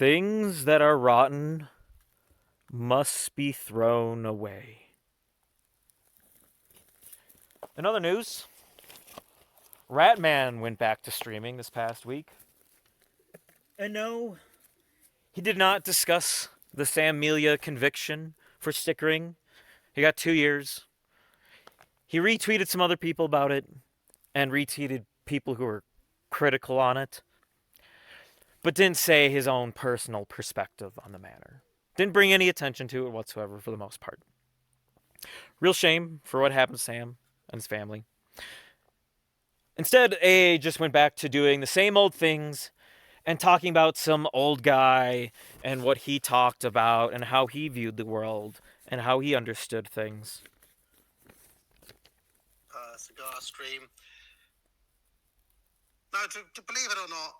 Things that are rotten must be thrown away. In other news, Ratman went back to streaming this past week. And no, he did not discuss the Sam Melia conviction for stickering. He got 2 years. He retweeted some other people about it and retweeted people who were critical on it, but didn't say his own personal perspective on the matter. Didn't bring any attention to it whatsoever for the most part. Real shame for what happened to Sam and his family. Instead, AA just went back to doing the same old things and talking about some old guy and what he talked about and how he viewed the world and how he understood things. Cigar stream. Now, to believe it or not,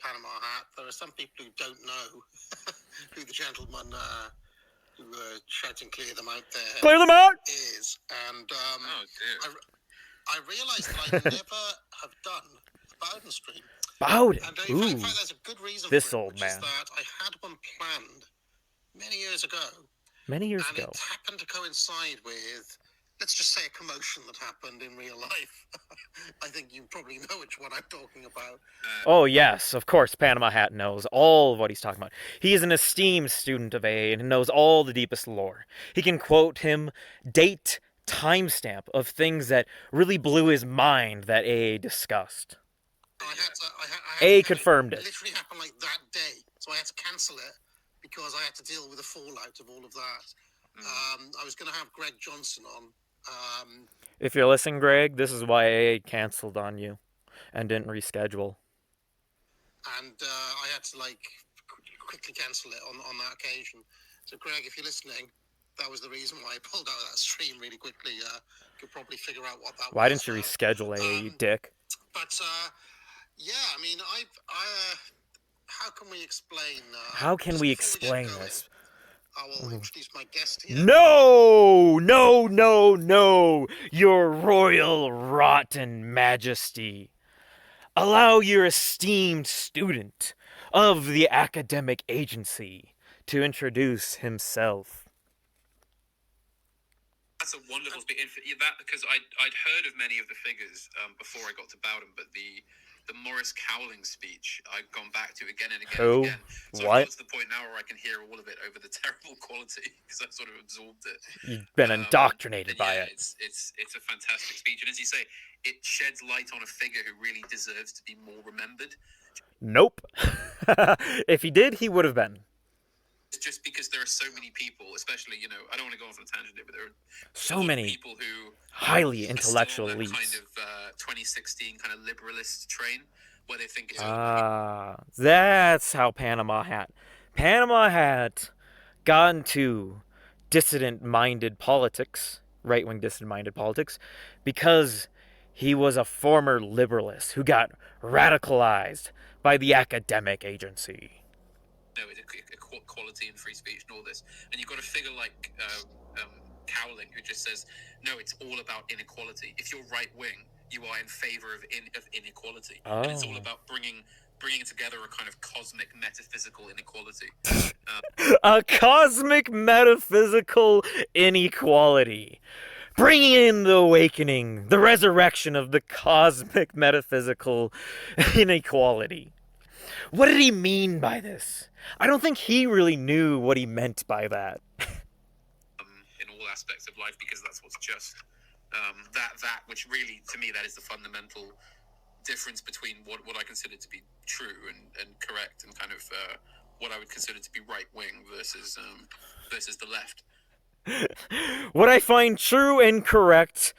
Panama Hat, there are some people who don't know who the gentleman who were shouting "Clear them out" there. Clear them out! Is. And I realised that I never have done a Bowden stream. Bowden? And in fact, there's a good reason this for it, old which man. is that I had one planned many years ago. Many years and ago. It happened to coincide with, let's just say, a commotion that happened in real life. I think you probably know which one I'm talking about. Oh, yes, of course, Panama Hat knows all of what he's talking about. He is an esteemed student of AA and knows all the deepest lore. He can quote him date, timestamp of things that really blew his mind that AA discussed. AA confirmed it. It literally happened like that day, so I had to cancel it because I had to deal with the fallout of all of that. I was going to have Greg Johnson on. If you're listening, Greg, this is why AA canceled on you and didn't reschedule. And I had to quickly cancel it on that occasion. So Greg, if you're listening, that was the reason why I pulled out of that stream really quickly. You could probably figure out what that was. Why didn't you reschedule AA, you dick? But yeah, I mean, how can we explain? How can we explain this? I will introduce my guest here. No! Your royal rotten majesty. Allow your esteemed student of the academic agency to introduce himself. That's a wonderful speech. That because I'd heard of many of the figures before I got to Bowden, but the Morris Cowling speech I've gone back to again and again and again. So what? I've got to the point now where I can hear all of it over the terrible quality because I've sort of absorbed it. You've been indoctrinated by it. It's a fantastic speech, and as you say, it sheds light on a figure who really deserves to be more remembered. Nope. If he did, he would have been. Just because there are so many people, especially, I don't want to go off on a tangent here, but there are so many people who highly intellectual elites. Kind of 2016 kind of liberalist train where they think it's that's how Panama Hat got into dissident-minded politics, right-wing dissident-minded politics, because he was a former liberalist who got radicalized by the academic agency. Equality and free speech and all this, and you've got a figure like Cowling who just says, no, it's all about inequality. If you're right wing, you are in favor of inequality, and it's all about bringing together a kind of cosmic metaphysical inequality. A cosmic metaphysical inequality. Bringing in the awakening, the resurrection of the cosmic metaphysical inequality. What did he mean by this? I don't think he really knew what he meant by that. In all aspects of life, because that's what's just. That which really, to me, that is the fundamental difference between what I consider to be true and correct, and kind of what I would consider to be right-wing versus the left. What I find true and correct,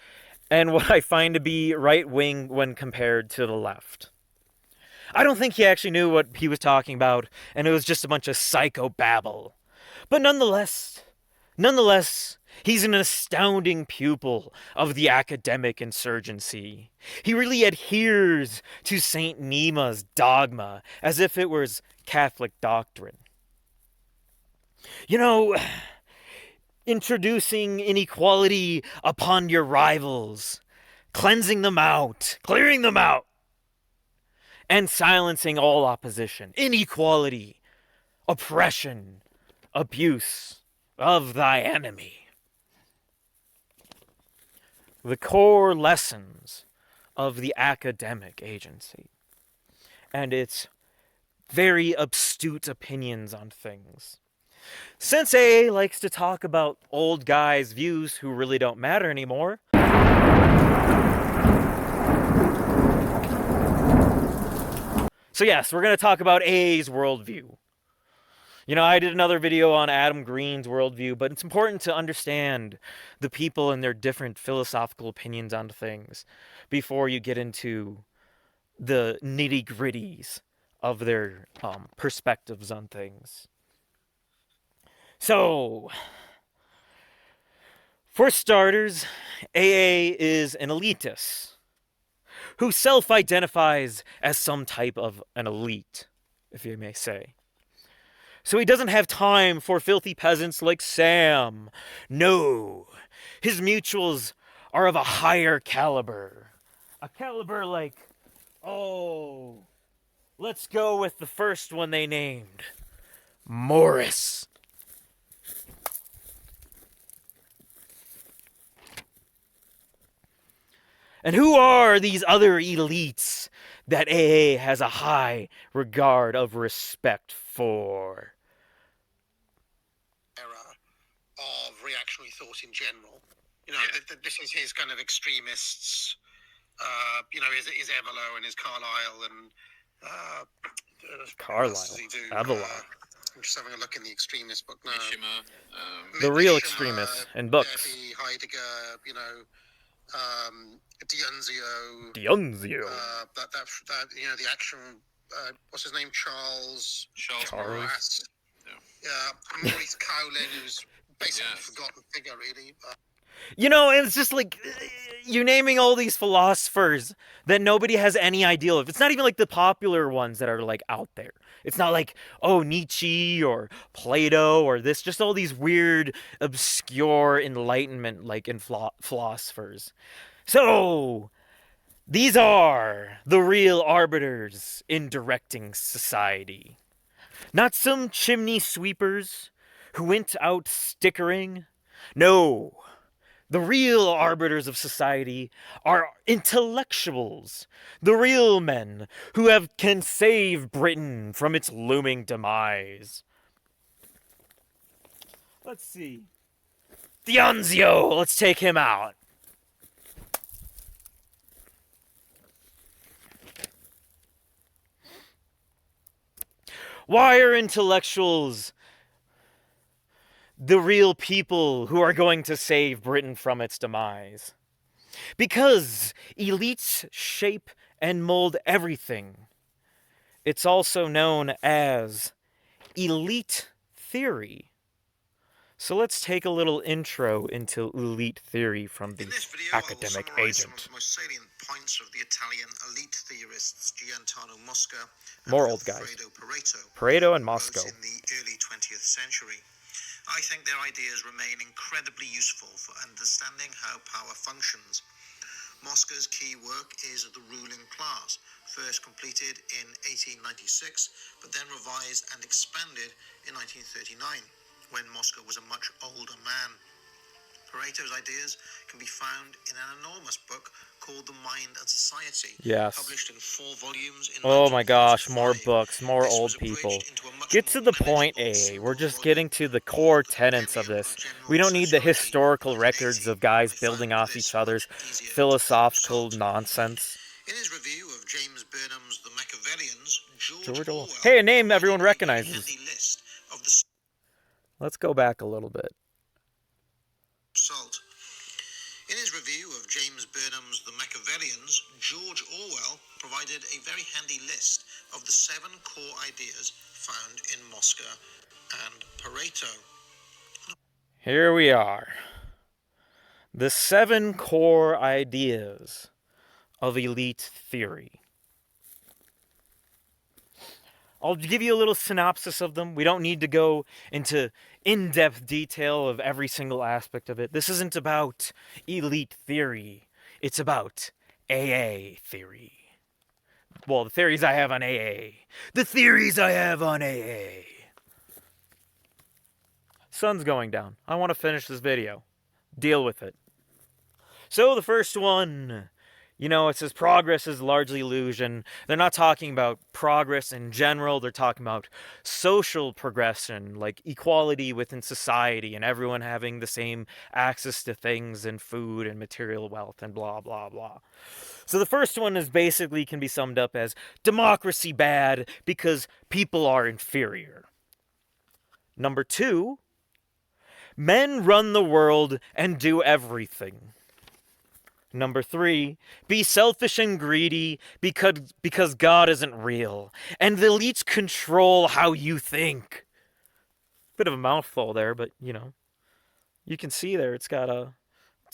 and what I find to be right-wing when compared to the left. I don't think he actually knew what he was talking about, and it was just a bunch of psychobabble. But nonetheless, he's an astounding pupil of the academic insurgency. He really adheres to Saint Neema's dogma as if it was Catholic doctrine. Introducing inequality upon your rivals, cleansing them out, clearing them out, and silencing all opposition. Inequality. oppression, abuse of thy enemy. The core lessons of the academic agency and its very astute opinions on things. Since AA likes to talk about old guys' views who really don't matter anymore, so yes, we're going to talk about AA's worldview. You know, I did another video on Adam Green's worldview, but it's important to understand the people and their different philosophical opinions on things before you get into the nitty-gritties of their perspectives on things. So, for starters, AA is an elitist who self-identifies as some type of an elite, if you may say. So he doesn't have time for filthy peasants like Sam. No, his mutuals are of a higher caliber. A caliber like, oh, let's go with the first one they named, Morris. And who are these other elites that AA has a high regard of respect for? Of reactionary thought in general. You know, this is his kind of extremists, you know, his Evelo and his Carlyle and Carlyle. Evelo. I'm just having a look in the extremist book now. Mishima, The real extremists in books. Debbie, Heidegger, you know, D'Annunzio. D'Annunzio. That you know, the action. What's his name? Charles. Charles. Yeah, Maurice Cowlin, who's basically a forgotten figure, really. You know, it's just like you're naming all these philosophers that nobody has any idea of. It's not even like the popular ones that are like out there. It's not like, oh, Nietzsche or Plato or this, just all these weird, obscure Enlightenment like philosophers. So, these are the real arbiters in directing society. Not some chimney sweepers who went out stickering. No, the real arbiters of society are intellectuals, the real men who can save Britain from its looming demise. Let's see. D'Annunzio, let's take him out. Why are intellectuals the real people who are going to save Britain from its demise? Because elites shape and mold everything. It's also known as elite theory. So let's take a little intro into elite theory from the academic agent. Some of the most salient points of the Italian elite theorists Giordano Mosca and More old guys. Pareto and Mosca. In the early 20th century. I think their ideas remain incredibly useful for understanding how power functions. Mosca's key work is The Ruling Class, first completed in 1896, but then revised and expanded in 1939, when Mosca was a much older man. Pareto's ideas can be found in an enormous book called The Mind and Society, published in 4 volumes in Oh my gosh, more 1955. books, more This old was abridged people. into a much Get more to the point, manageable AA. We're just single-volume getting to the core called tenets of Manual this. General We don't need the Sociology, historical published in records 1880. of guys I building find off this each other's much easier to philosophical consult. nonsense. In his review of James Burnham's The Machiavellians, George Orwell. Orwell Hey, a name everyone provided a very recognizes. handy list of the Let's go back a little bit. salt. In his review of James Burnham's The Machiavellians, George Orwell provided a very handy list of the 7 core ideas found in Mosca and Pareto. Here we are. The 7 core ideas of elite theory. I'll give you a little synopsis of them. We don't need to go into in-depth detail of every single aspect of it. This isn't about elite theory. It's about AA theory. Well, the theories I have on AA. The theories I have on AA. Sun's going down. I want to finish this video. Deal with it. So the first one, it says progress is largely illusion. They're not talking about progress in general. They're talking about social progression, like equality within society and everyone having the same access to things and food and material wealth and blah, blah, blah. So the first one is basically can be summed up as democracy bad because people are inferior. Number 2, men run the world and do everything. Number 3, be selfish and greedy because God isn't real, and the elites control how you think. Bit of a mouthful there, but you can see there it's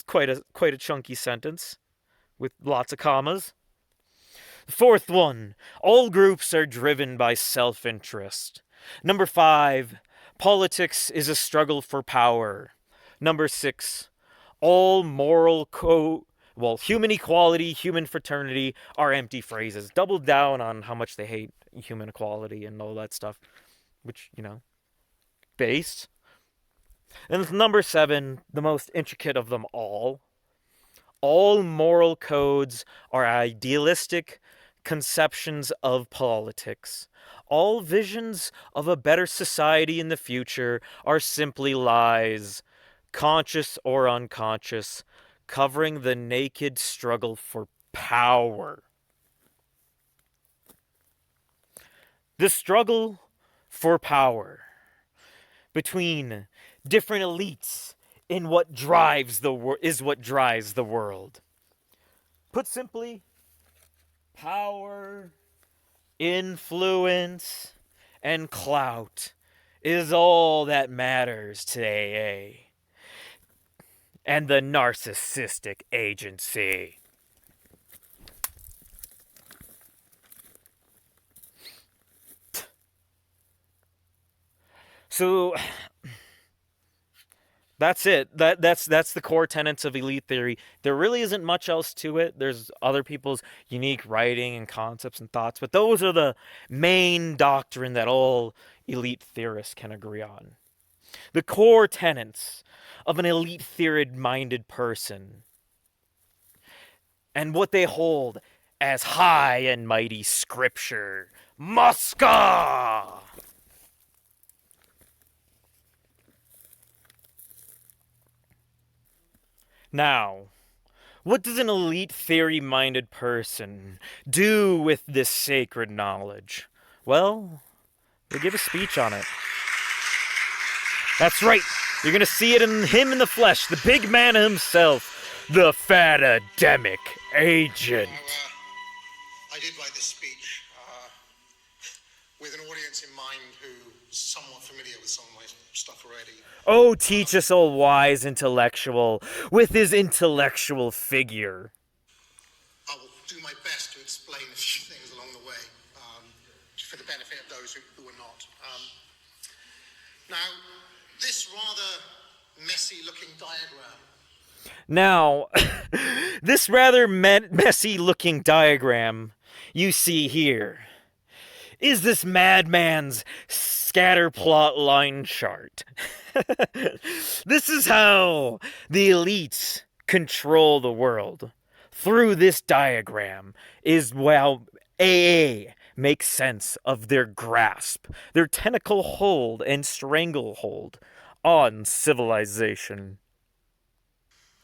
quite a chunky sentence with lots of commas. The fourth one, all groups are driven by self-interest. Number 5, politics is a struggle for power. Number 6, all human equality, human fraternity are empty phrases. Double down on how much they hate human equality and all that stuff, which, based. And number 7, the most intricate of them all moral codes are idealistic conceptions of politics. All visions of a better society in the future are simply lies, conscious or unconscious, covering the naked struggle for power. The struggle for power between different elites is what drives the world. Put simply, power, influence, and clout is all that matters today, and the narcissistic agency. So that's it. That's the core tenets of elite theory. There really isn't much else to it. There's other people's unique writing and concepts and thoughts, but those are the main doctrine that all elite theorists can agree on. The core tenets of an elite theory-minded person and what they hold as high and mighty scripture. Muska! Now, what does an elite theory-minded person do with this sacred knowledge? Well, they give a speech on it. That's right. You're going to see it in him in the flesh, the big man himself, the fat-ademic agent. I did write this speech with an audience in mind who's somewhat familiar with some of my stuff already. Oh, teach us, O wise intellectual, with his intellectual figure. I will do my best to explain a few things along the way, for the benefit of those who are not. Now, this rather messy-looking diagram. Now, this rather messy-looking diagram you see here is this madman's scatterplot line chart. This is how the elites control the world. Through this diagram is how AA makes sense of their grasp, their tentacle hold and stranglehold on civilization.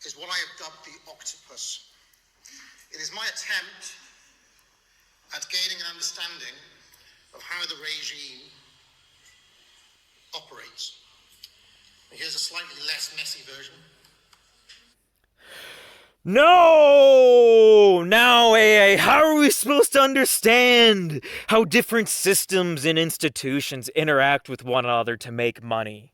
Is what I have dubbed the octopus. It is my attempt at gaining an understanding of how the regime operates. Here's a slightly less messy version. No! Now, AA, how are we supposed to understand how different systems and institutions interact with one another to make money?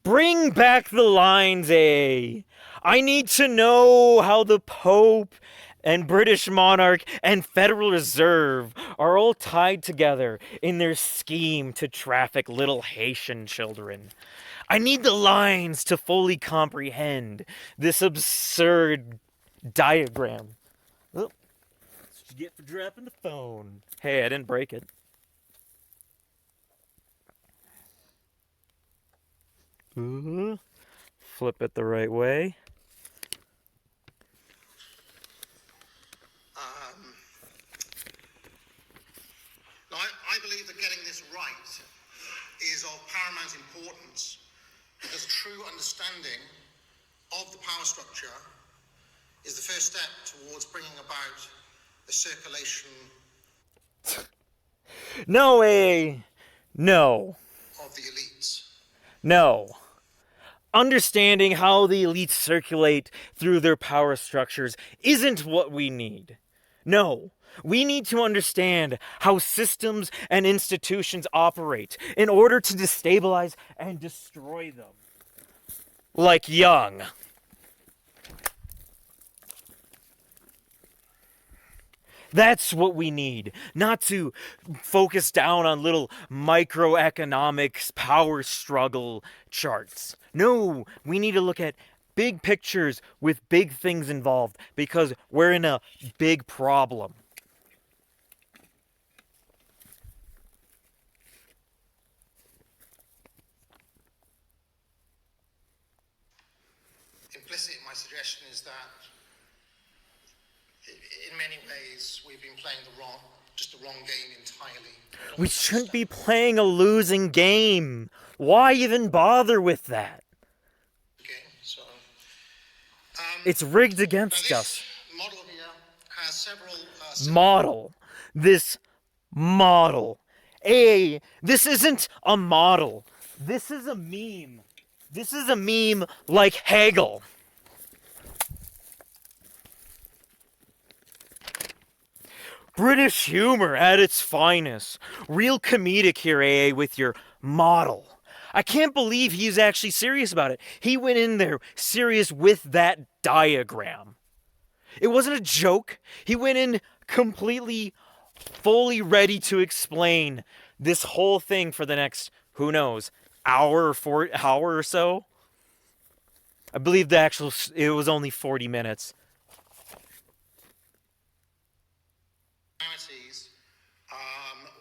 Bring back the lines, AA. I need to know how the Pope and British monarch and Federal Reserve are all tied together in their scheme to traffic little Haitian children. I need the lines to fully comprehend this absurd diagram. Oh, that's what you get for dropping the phone. Hey, I didn't break it. Flip it the right way. Now, I believe that getting this right is of paramount importance because true understanding of the power structure is the first step towards bringing about the circulation No way. No. of the elites. No. Understanding how the elites circulate through their power structures isn't what we need. No. We need to understand how systems and institutions operate in order to destabilize and destroy them. Like Young. That's what we need. Not to focus down on little microeconomics power struggle charts. No, we need to look at big pictures with big things involved because we're in a big problem. Implicit in my suggestion is that in many ways we've been playing just the wrong game entirely. We shouldn't be playing a losing game. Why even bother with that? So, it's rigged against us. Model here has several. Model. This model. This isn't a model. This is a meme. This is a meme like Hegel. British humor at its finest. Real comedic here, AA, with your model. I can't believe he's actually serious about it. He went in there serious with that diagram. It wasn't a joke. He went in completely, fully ready to explain this whole thing for the next, who knows, hour or so. I believe it was only 40 minutes.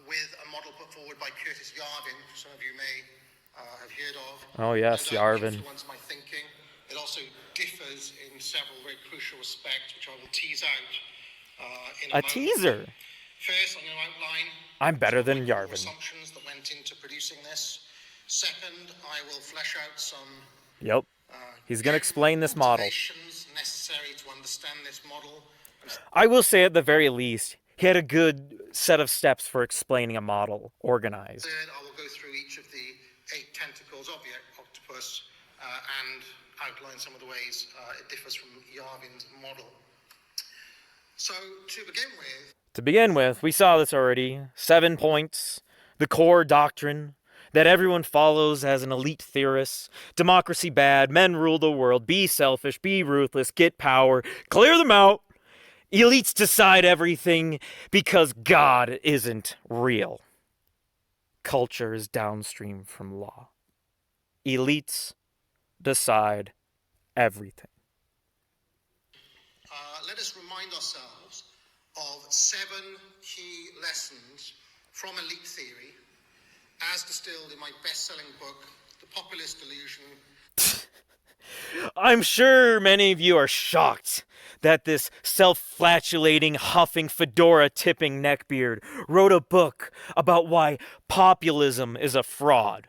With a model put forward by Curtis Yarvin, some of you may have heard of. Oh yes, Yarvin. Influenced my thinking. It also differs in several very crucial respects, which I will tease out in a moment. Teaser. First, I'm going to outline. I'm better than Yarvin. Assumptions that went into producing this. Second, I will flesh out some. Yep. He's going to explain this model. Necessary to understand this model. I will say at the very least, he had a good set of steps for explaining a model organized. Third, I will go through each of the 8 tentacles of the octopus and outline some of the ways it differs from Yarvin's model. So, to begin with, we saw this already. 7 points. The core doctrine that everyone follows as an elite theorist. Democracy bad, men rule the world, be selfish, be ruthless, get power, clear them out. Elites decide everything because God isn't real. Culture is downstream from law. Elites decide everything. Let us remind ourselves of 7 key lessons from elite theory as distilled in my best-selling book, The Populist Delusion. I'm sure many of you are shocked that this self-flatulating, huffing, fedora-tipping neckbeard wrote a book about why populism is a fraud.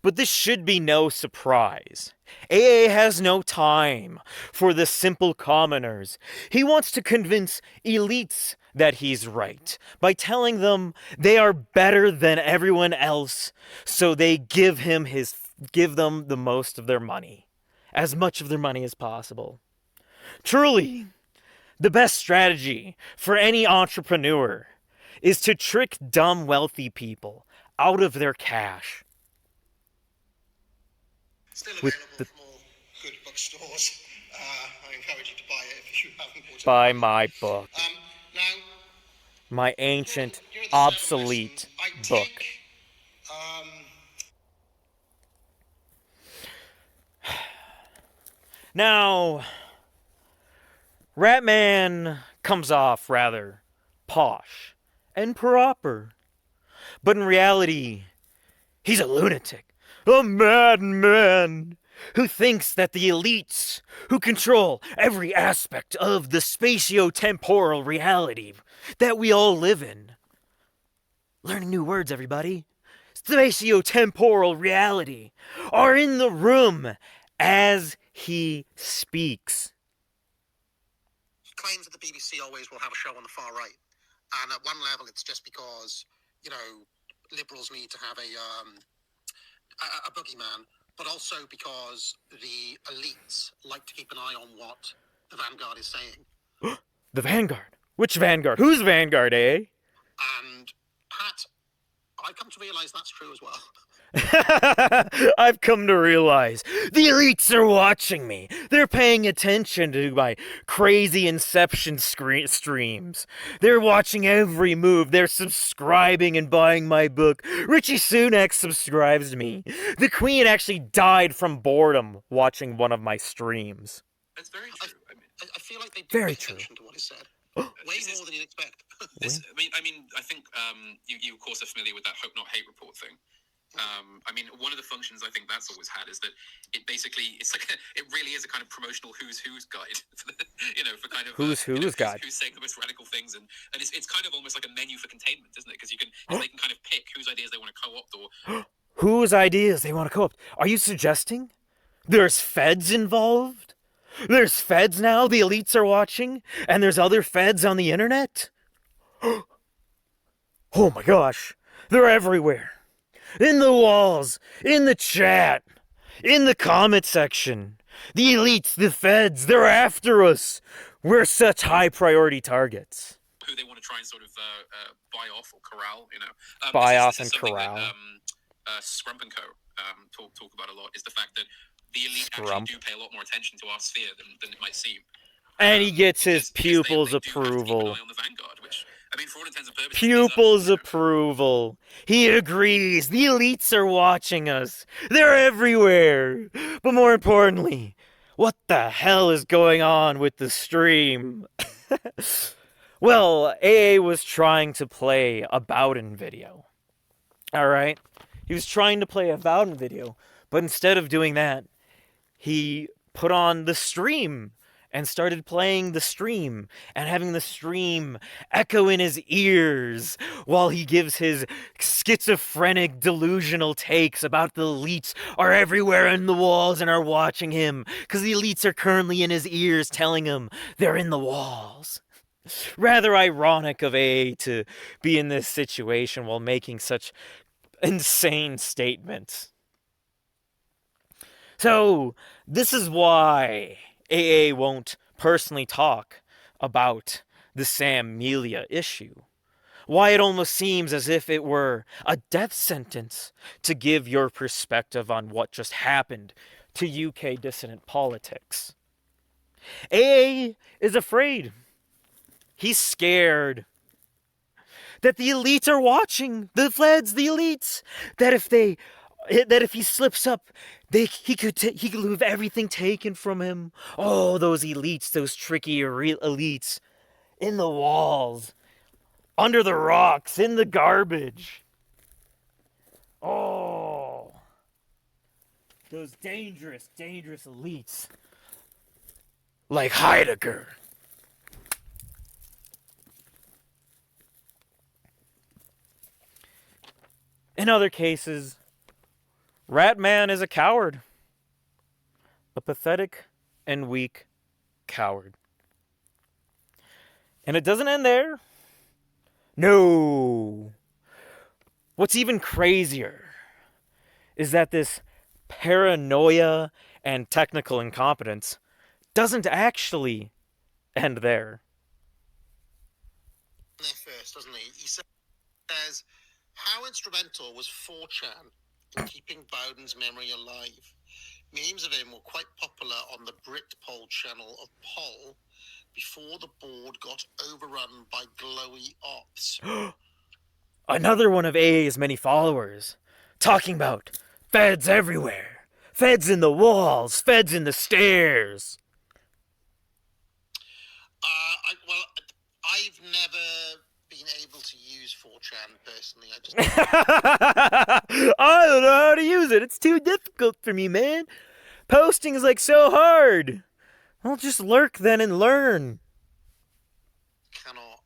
But this should be no surprise. AA has no time for the simple commoners. He wants to convince elites that he's right by telling them they are better than everyone else, so they give them the most of their money. As much of their money as possible. Truly, the best strategy for any entrepreneur is to trick dumb wealthy people out of their cash. Still available from all good bookstores. I encourage you to buy it if you haven't bought it. Buy my book. Now, my ancient, obsolete book. Now, Ratman comes off rather posh and proper. But in reality, he's a lunatic. A madman who thinks that the elites who control every aspect of the spatio-temporal reality that we all live in. Learning new words, everybody. Spatio-temporal reality are in the room as he speaks. He claims that the BBC always will have a show on the far right. And at one level, it's just because, liberals need to have a boogeyman, but also because the elites like to keep an eye on what the Vanguard is saying. The Vanguard? Which Vanguard? Who's Vanguard, eh? And, Pat, I've come to realize that's true as well. I've come to realize the elites are watching me. They're paying attention to my crazy Inception streams. They're watching every move. They're subscribing and buying my book. Richie Sunak subscribes to me. The Queen actually died from boredom watching one of my streams. That's very true. I feel like they very pay true. attention to what is said. Way more than you'd expect. I think you of course are familiar with that hope not hate report thing. One of the functions I think that's always had is that it really is a kind of promotional who's guide, for kind of who's guide. Who's saying the most radical things, and it's kind of almost like a menu for containment, isn't it? Because they can kind of pick whose ideas they want to co-opt or whose ideas they want to co-opt. Are you suggesting there's feds involved? There's feds now, the elites are watching, and there's other feds on the internet? Oh my gosh, they're everywhere. In the walls, in the chat, in the comment section. The elites, the feds, they're after us. We're such high priority targets. Who they want to try and sort of buy off or corral, buy this off is and corral. That, Scrump and Co. talk about a lot is the fact that the elite actually do pay a lot more attention to our sphere than it might seem. And he gets his pupils' they approval. Do have to keep an eye on the Vanguard, which, for all intents and purposes, Pupils' approval. He agrees. The elites are watching us. They're everywhere. But more importantly, what the hell is going on with the stream? Well, AA was trying to play a Bowden video. Alright? He was trying to play a Bowden video, but instead of doing that, he put on the stream and started playing the stream and having the stream echo in his ears while he gives his schizophrenic, delusional takes about the elites are everywhere in the walls and are watching him because the elites are currently in his ears telling him they're in the walls. Rather ironic of AA to be in this situation while making such insane statements. So, this is why AA won't personally talk about the Sam Melia issue. Why it almost seems as if it were a death sentence to give your perspective on what just happened to UK dissident politics. AA is afraid. He's scared that the elites are watching. The feds, the elites. That if he slips up, he could have everything taken from him. Oh, those elites, those tricky elites, in the walls, under the rocks, in the garbage. Oh, those dangerous, dangerous elites, like Heidegger. In other cases, Ratman is a coward. A pathetic and weak coward. And it doesn't end there. No. What's even crazier is that this paranoia and technical incompetence doesn't actually end there. First, doesn't he? He says, how instrumental was 4chan in keeping Bowden's memory alive? Memes of him were quite popular on the Britpol channel of Poll before the board got overrun by glowy ops. Another one of AA's many followers, talking about feds everywhere, feds in the walls, feds in the stairs. I've never been able to use 4chan personally. I just I don't know how to use it. It's too difficult for me, man. Posting is like so hard. I'll just lurk then and learn. cannot.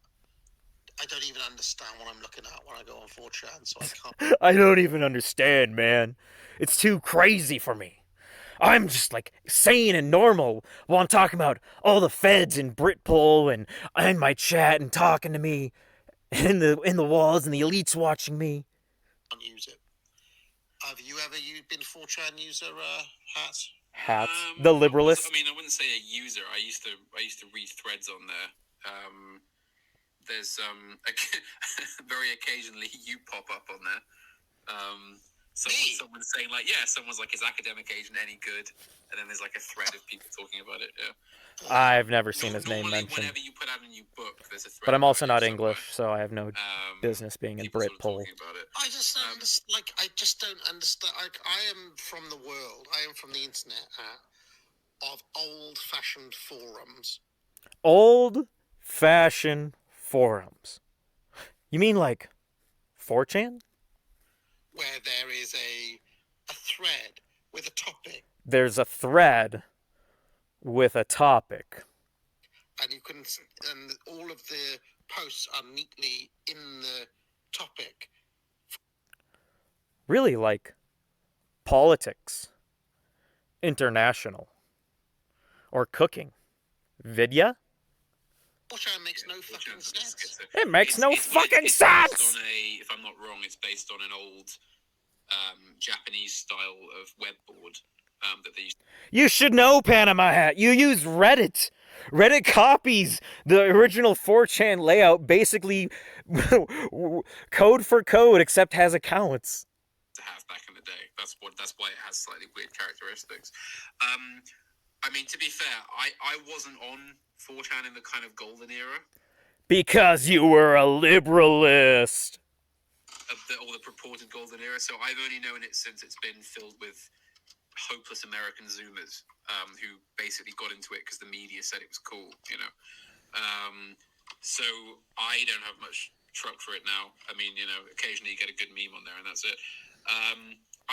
I don't even understand what I'm looking at when I go on 4chan, so I can't. I don't even understand, man. It's too crazy for me. I'm just like sane and normal while I'm talking about all the feds in Britpol and in my chat and talking to me in the walls and the elites watching me. Use it. Have you ever been 4chan user, Hats? Hats, the liberalist. I wouldn't say a user. I used to read threads on there. There's very occasionally you pop up on there. Someone's saying like, yeah, someone's like, is academic agent any good? And then there's like a thread of people talking about it. Yeah. I've never seen his name mentioned. Whenever you put out a new book, there's a thread. But I'm also not English, so I have no business being in Britpol. I just don't understand. I am from the world. I am from the internet of old-fashioned forums. Old-fashioned forums. You mean like 4chan? Where there is a thread with a topic. There's a thread with a topic. And all of the posts are neatly in the topic. Really, like politics, international, or cooking. Vidya? 4chan makes no fucking sense. It makes no fucking sense! If I'm not wrong, it's based on an old Japanese style of web board that they used. You should know, Panama Hat. You use Reddit. Reddit copies the original 4chan layout, basically code for code, except has accounts. To have back in the day. That's why it has slightly weird characteristics. To be fair, I wasn't on 4chan in the kind of golden era. Because you were a liberalist. Or the purported golden era, so I've only known it since it's been filled with hopeless American Zoomers who basically got into it because the media said it was cool, you know. So I don't have much truck for it now. Occasionally you get a good meme on there and that's it.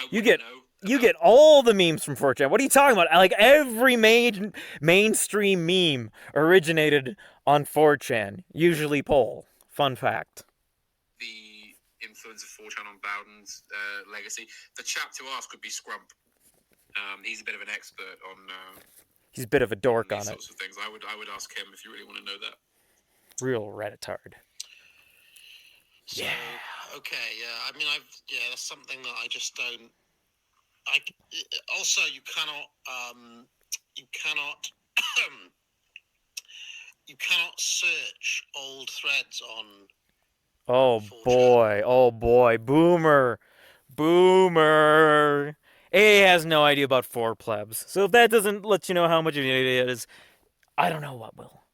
You get all the memes from 4chan. What are you talking about? Like every mainstream meme originated on 4chan, usually Pole. Fun fact. The influence of 4chan on Bowden's legacy. The chap to ask would be Scrump. He's a bit of an expert on. He's a bit of a dork on it. Sorts of things. I would ask him if you really want to know that. Real Redditard. So, yeah. Okay. Yeah. That's something that I just don't. Also, you cannot. You cannot search old threads on. Oh 4chan. boy, Boomer. A has no idea about 4plebs. So if that doesn't let you know how much of an idiot it is, I don't know what will.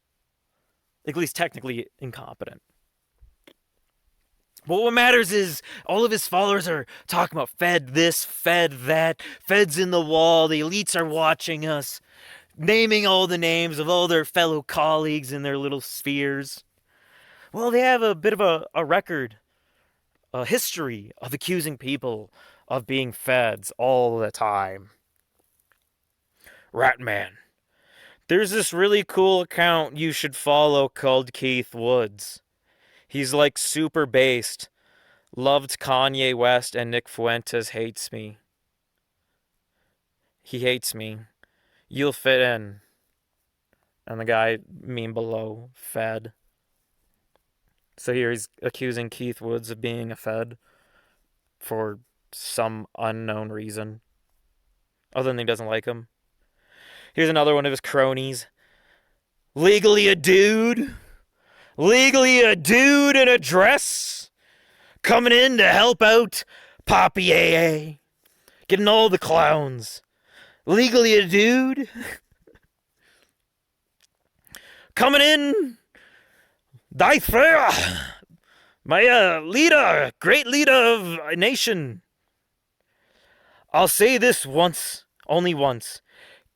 At least technically incompetent. But what matters is all of his followers are talking about Fed this, Fed that, Fed's in the wall, the elites are watching us, naming all the names of all their fellow colleagues in their little spheres. Well, they have a bit of a record, a history of accusing people of being feds all the time. Ratman. There's this really cool account you should follow called Keith Woods. He's like super based. Loved Kanye West and Nick Fuentes hates me. He hates me. You'll fit in. And the guy meme below, Fed. So here he's accusing Keith Woods of being a Fed for some unknown reason. Other than he doesn't like him. Here's another one of his cronies. Legally a dude in a dress. Coming in to help out Poppy AA. Getting all the clowns. Legally a dude. Coming in. Die fair. My leader. Great leader of a nation. I'll say this once. Only once.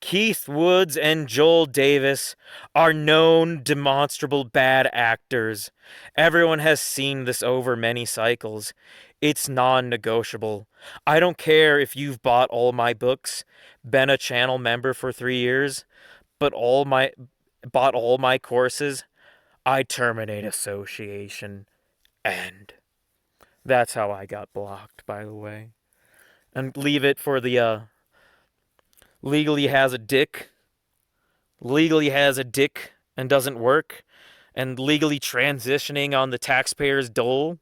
Keith Woods and Joel Davis are known demonstrable bad actors. Everyone has seen this over many cycles. It's non-negotiable. I don't care if you've bought all my books, been a channel member for 3 years, but bought all my courses, I terminate association. End. That's how I got blocked, by the way. And leave it for the legally has a dick and doesn't work, and legally transitioning on the taxpayer's dole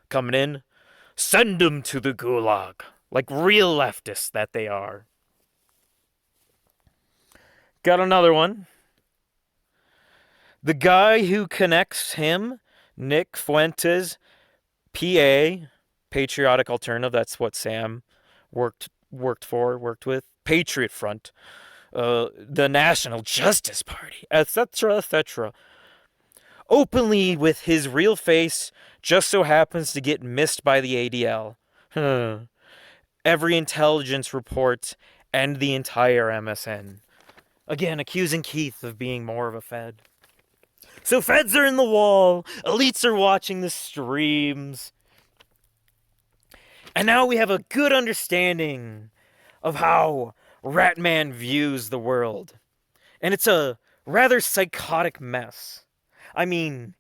coming in. Send them to the gulag, like real leftists that they are. Got another one. The guy who connects him, Nick Fuentes, PA, Patriotic Alternative, that's what Sam worked with, Patriot Front, the National Justice Party, etc., etc. Openly with his real face, just so happens to get missed by the ADL. Every intelligence report and the entire MSN. Again, accusing Keith of being more of a Fed. So Feds are in the wall, elites are watching the streams. And now we have a good understanding of how Ratman views the world. And it's a rather psychotic mess. I mean,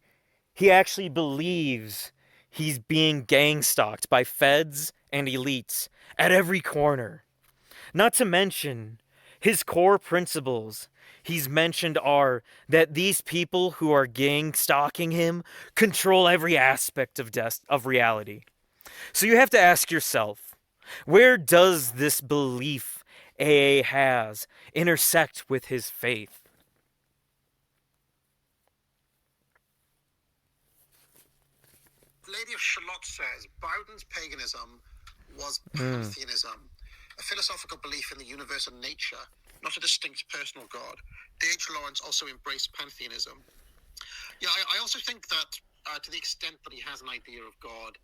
he actually believes he's being gang-stalked by Feds and elites at every corner. Not to mention, his core principles he's mentioned are that these people who are gang-stalking him control every aspect of reality. So you have to ask yourself, where does this belief AA has intersect with his faith? Lady of Shalott says Bowden's paganism was pantheism, a philosophical belief in the universe and nature, not a distinct personal god. D.H. Lawrence also embraced pantheism. Yeah, I also think that to the extent that he has an idea of God,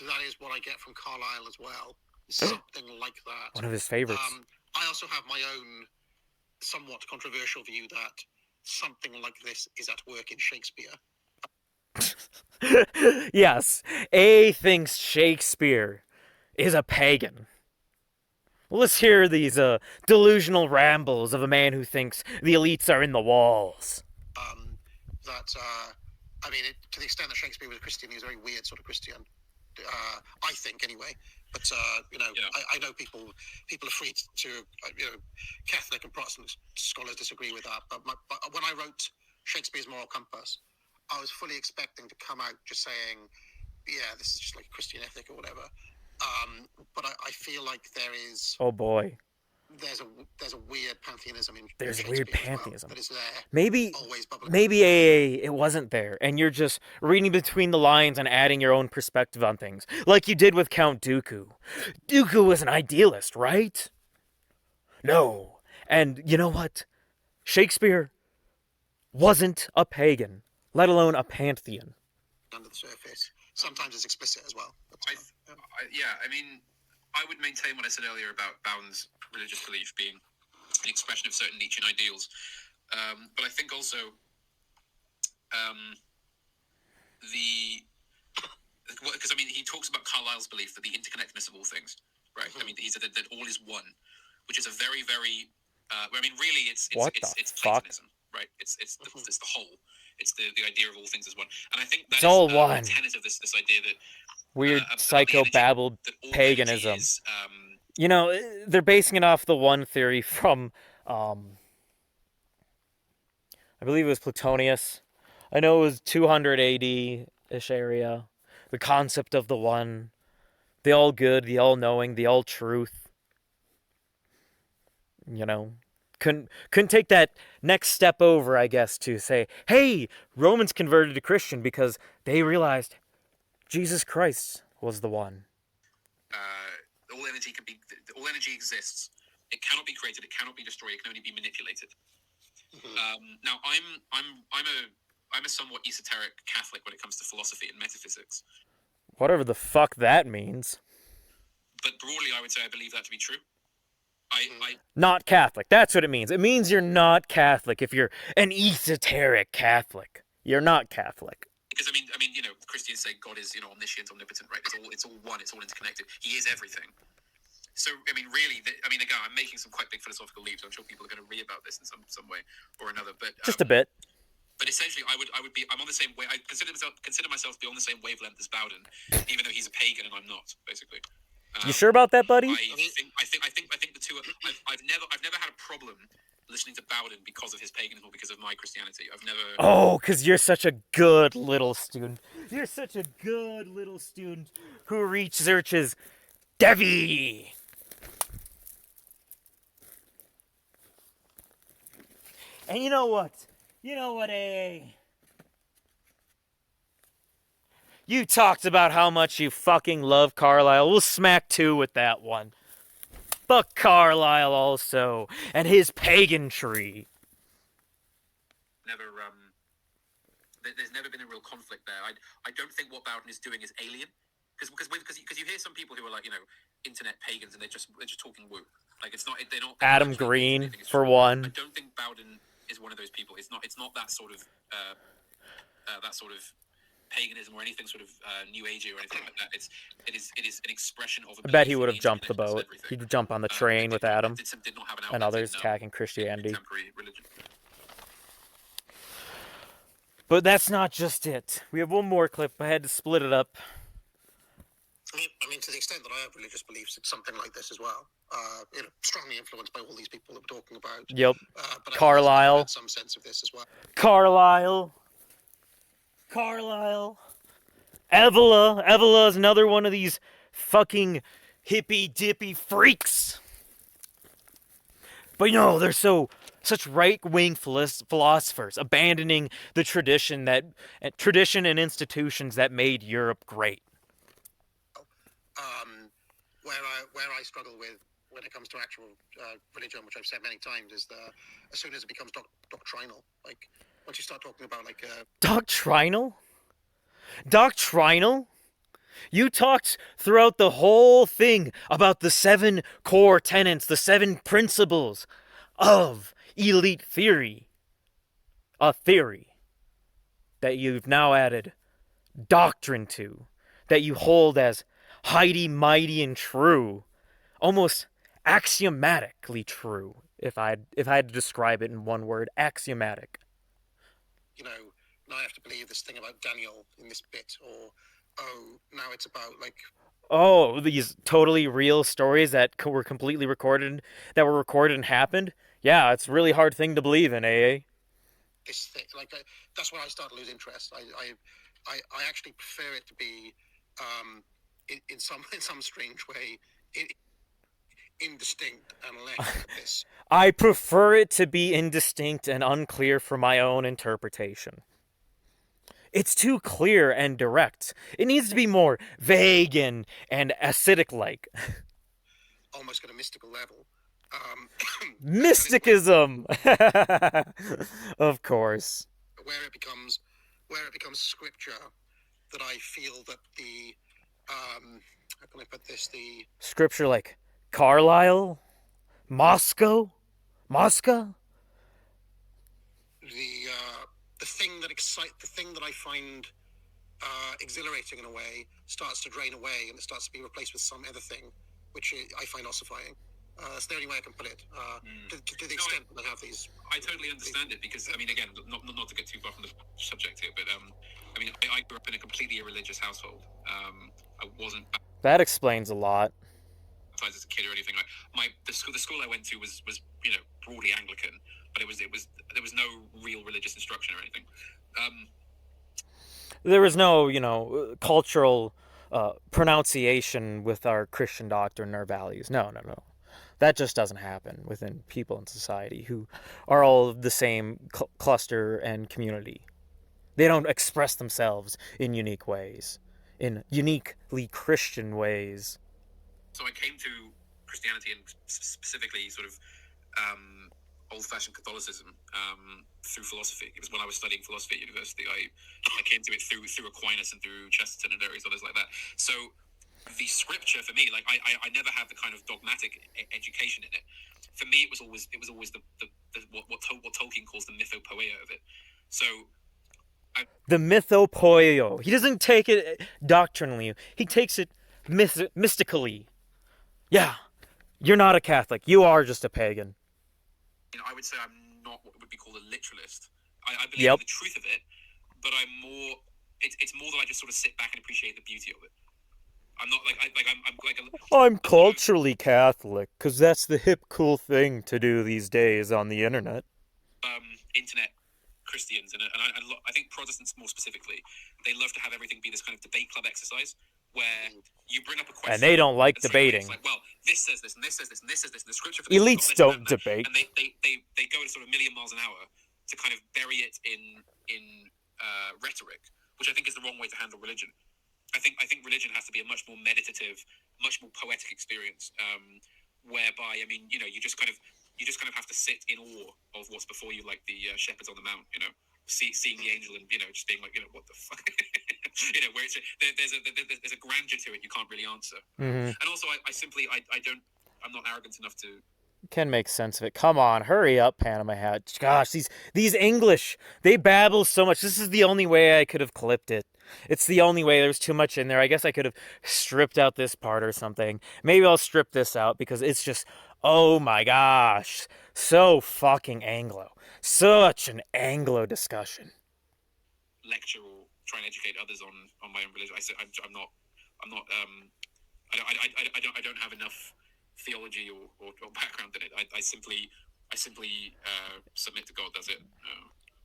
that is what I get from Carlyle as well. Something like that. One of his favorites. I also have my own somewhat controversial view that something like this is at work in Shakespeare. Yes, A thinks Shakespeare is a pagan. Well, let's hear these delusional rambles of a man who thinks the elites are in the walls. To the extent that Shakespeare was a Christian, he was a very weird sort of Christian. I think, anyway. But I know people are free to Catholic and Protestant scholars disagree with that. But when I wrote Shakespeare's Moral Compass, I was fully expecting to come out just saying, yeah, this is just like a Christian ethic or whatever. But I feel like there is. Oh boy. There's a weird pantheism in There's a Shakespeare weird as well, pantheism. that is there. Maybe Always it wasn't there, and you're just reading between the lines and adding your own perspective on things, like you did with Count Dooku. Dooku was an idealist, right? No. And you know what? Shakespeare wasn't a pagan, let alone a pantheon. Under the surface. Sometimes it's explicit as well. I would maintain what I said earlier about Bowden's religious belief being an expression of certain Nietzschean ideals. But I think also because he talks about Carlyle's belief that the interconnectedness of all things, right? Mm-hmm. I mean, he said that all is one, which is a very, very. Really, it's Platonism, right? It's the whole. It's the idea of all things as one, and I think that it's all one. A tenet of this idea that weird psychobabbled paganism. Is, they're basing it off the one theory from, I believe it was Platonius. I know it was 200 AD-ish area. The concept of the one, the all good, the all knowing, the all truth. Couldn't take that next step over, I guess, to say, hey, Romans converted to Christian because they realized Jesus Christ was the one. All energy exists. It cannot be created. It cannot be destroyed. It can only be manipulated. Mm-hmm. Now, I'm a somewhat esoteric Catholic when it comes to philosophy and metaphysics. Whatever the fuck that means. But broadly, I would say I believe that to be true. Not Catholic. That's what it means. It means you're not Catholic if you're an esoteric Catholic. You're not Catholic. Because I mean, Christians say God is, omniscient, omnipotent, right? It's all one. It's all interconnected. He is everything. So I mean, really, again, I'm making some quite big philosophical leaps. I'm sure people are going to read about this in some way or another. But just a bit. But essentially, I'm on the same way. I consider myself to be on the same wavelength as Bowden, even though he's a pagan and I'm not. Basically. You sure about that, buddy? I think the two. I've never had a problem listening to Bowden because of his paganism or because of my Christianity. I've never. Oh, because you're such a good little student. You're such a good little student who researches Devi. And you know what? You talked about how much you fucking love Carlisle. We'll smack two with that one. Fuck Carlisle also, and his paganry. There's never been a real conflict there. I don't think what Bowden is doing is alien, because you hear some people who are like, internet pagans, and they're just talking woo. Like it's not. They're not. Adam Green, for one. I don't think Bowden is one of those people. It's not that sort of paganism or anything sort of new agey or anything like that. It is an expression of. I bet he would have jumped the boat. He'd jump on the train with Adam did not have an and others attacking Christianity. Contemporary religion. But that's not just it. We have one more clip. I had to split it up. I mean, to the extent that I have religious beliefs, it's something like this as well. Strongly influenced by all these people that we're talking about. Yep. But Carlisle. I had some sense of this as well. Carlisle. Evola is another one of these fucking hippy-dippy freaks. But they're such right-wing philosophers, abandoning the tradition and institutions that made Europe great. Where I struggle with when it comes to actual religion, which I've said many times, is as soon as it becomes doctrinal. Like once you start talking about doctrinal. You talked throughout the whole thing about the 7 core tenets, the 7 principles of elite theory. A theory that you've now added doctrine to, that you hold as mighty, mighty, and true, almost axiomatically true. If I had to describe it in one word, axiomatic. Now I have to believe this thing about Daniel in this bit, or now it's about these totally real stories that were completely recorded, and happened. Yeah, it's a really hard thing to believe in, AA. This thing, that's where I start to lose interest. I actually prefer it to be in some strange way indistinct and left at this. I prefer it to be indistinct and unclear for my own interpretation. It's too clear and direct. It needs to be more vague and acidic-like. Almost at a mystical level. Mysticism! Of course. Where it becomes scripture, that I feel that the how can I put this? The scripture like Carlisle, Moscow. The thing that I find exhilarating in a way starts to drain away, and it starts to be replaced with some other thing, which I find ossifying. That's the only way I can put it. To the extent that I have these. I totally understand it because, again, not to get too far from the subject here, but I grew up in a completely irreligious household. I wasn't. That explains a lot. As a kid or anything the school I went to was broadly Anglican, but there was no real religious instruction or anything. There was no cultural pronunciation with our Christian doctrine and our values. No. That just doesn't happen within people in society who are all the same cluster and community. They don't express themselves in unique ways, in uniquely Christian ways. So I came to Christianity and specifically sort of old-fashioned Catholicism through philosophy. It was when I was studying philosophy at university. I came to it through Aquinas and through Chesterton and various others like that. So the scripture for me, like I never had the kind of dogmatic education in it. For me, it was always the what Tolkien calls the mythopoeia of it. So the mythopoeia. He doesn't take it doctrinally. He takes it mystically. Yeah, you're not a Catholic. You are just a pagan. I would say I'm not what would be called a literalist. I believe in the truth of it, but I'm more. It's more that I just sort of sit back and appreciate the beauty of it. I'm not like I'm culturally Catholic because that's the hip, cool thing to do these days on the internet. Internet Christians and I think Protestants more specifically, they love to have everything be this kind of debate club exercise where you bring up a question and they don't like debating. Like, well, this says this and this says this and this says this and the scripture for this elites don't debate, and they go at sort of a million miles an hour to kind of bury it in rhetoric, which I think is the wrong way to handle religion. I think religion has to be a much more meditative, much more poetic experience, whereby you just kind of have to sit in awe of what's before you, like the shepherds on the mount, seeing the angel and just being like, what the fuck, where there's a grandeur to it you can't really answer. Mm-hmm. And also I'm not arrogant enough to. Can make sense of it. Come on, hurry up, Panama Hat. Gosh, these English, they babble so much. This is the only way I could have clipped it. It's the only way. There's too much in there. I guess I could have stripped out this part or something. Maybe I'll strip this out because it's just, oh my gosh, so fucking Anglo. Such an Anglo discussion. Lecture or try and educate others on my own religion. I don't have enough theology or background in it. I simply submit to God. That's it.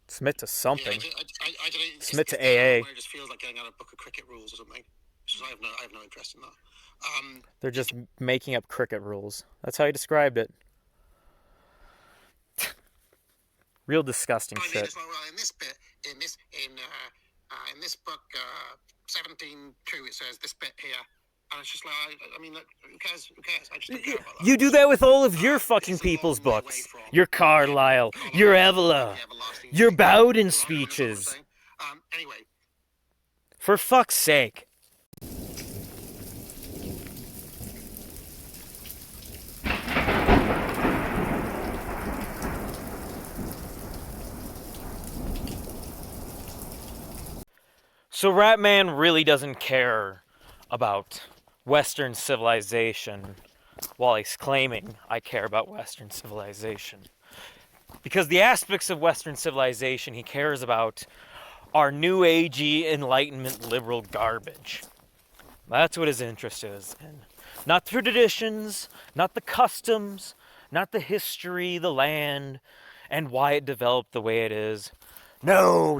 Submit to something. I don't know. Submit to AA. It just feels like getting out a book of cricket rules or something. I have no interest in that. They're just making up cricket rules. That's how he described it. Real disgusting shit. It's like, well, in this book 17:2, it says this bit here. And it's just like, who cares? I just don't care about that. You do that with all of your fucking people's books. Your Carlyle, your Evola, your Bowden speeches. Anyway. For fuck's sake. So Ratman really doesn't care about Western civilization while he's claiming I care about Western civilization. Because the aspects of Western civilization he cares about are New Agey, Enlightenment, liberal garbage. That's what his interest is in. Not the traditions, not the customs, not the history, the land, and why it developed the way it is. No.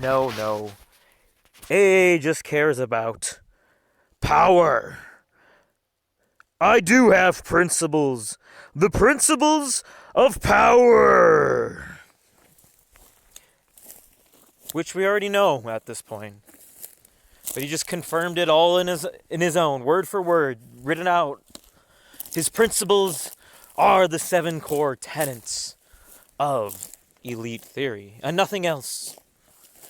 AA just cares about power. I do have principles. The principles of power. Which we already know at this point. But he just confirmed it all in his own, word for word, written out. His principles are the 7 core tenets of elite theory, and nothing else.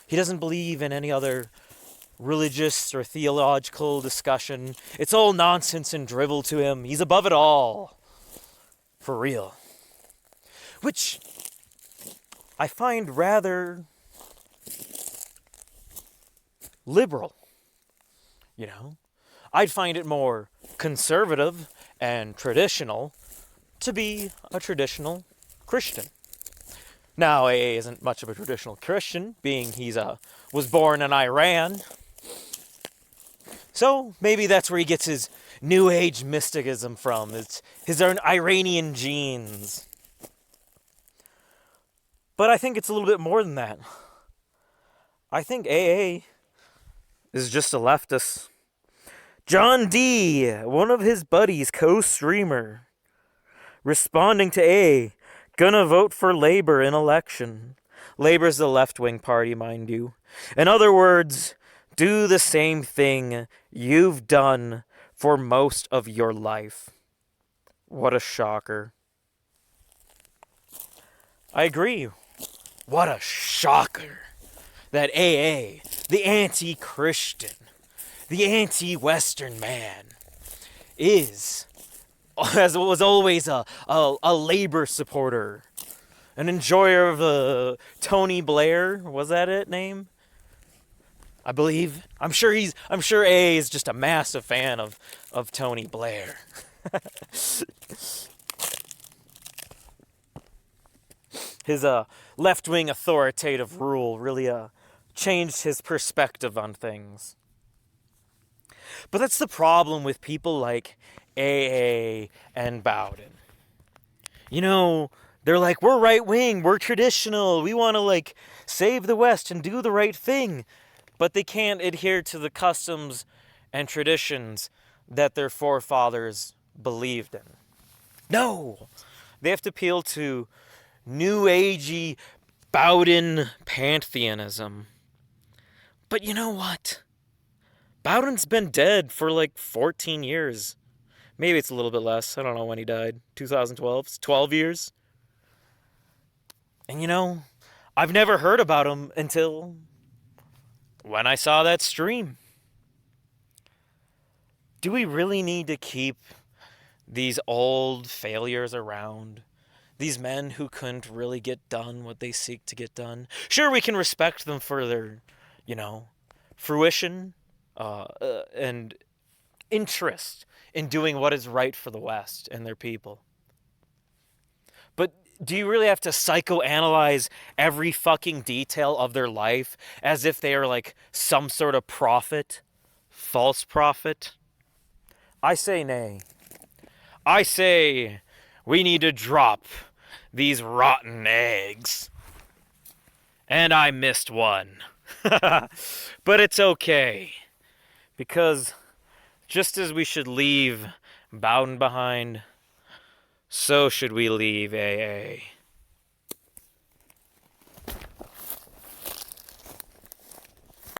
He doesn't believe in any other religious or theological discussion. It's all nonsense and drivel to him. He's above it all. For real. Which I find rather liberal. I'd find it more conservative and traditional to be a traditional Christian. Now, AA isn't much of a traditional Christian, being was born in Iran. So maybe that's where he gets his New Age mysticism from. It's his own Iranian genes. But I think it's a little bit more than that. I think AA is just a leftist. John D., one of his buddies, co-streamer, responding to AA, gonna vote for Labour in election. Labour's the left-wing party, mind you. In other words, do the same thing you've done for most of your life. What a shocker. I agree. What a shocker that AA, the anti-Christian, the anti-Western man, is, as was always a labor supporter, an enjoyer of Tony Blair. Was that it name? I believe. I'm sure A is just a massive fan of Tony Blair. His left-wing authoritative rule really changed his perspective on things. But that's the problem with people like AA and Bowden. You know, they're like, we're right-wing, we're traditional, we want to like save the West and do the right thing. But they can't adhere to the customs and traditions that their forefathers believed in. No! They have to appeal to New Agey Bowden pantheism. But you know what? Bowden's been dead for like 14 years. Maybe it's a little bit less. I don't know when he died. 2012? It's 12 years? And you know, I've never heard about him until when I saw that stream. Do we really need to keep these old failures around? These men who couldn't really get done what they seek to get done? Sure, we can respect them for their, fruition and interest in doing what is right for the West and their people. But do you really have to psychoanalyze every fucking detail of their life as if they are like some sort of prophet? False prophet? I say nay. I say we need to drop these rotten eggs. And I missed one. But it's okay. Because just as we should leave Bowden behind, so should we leave AA.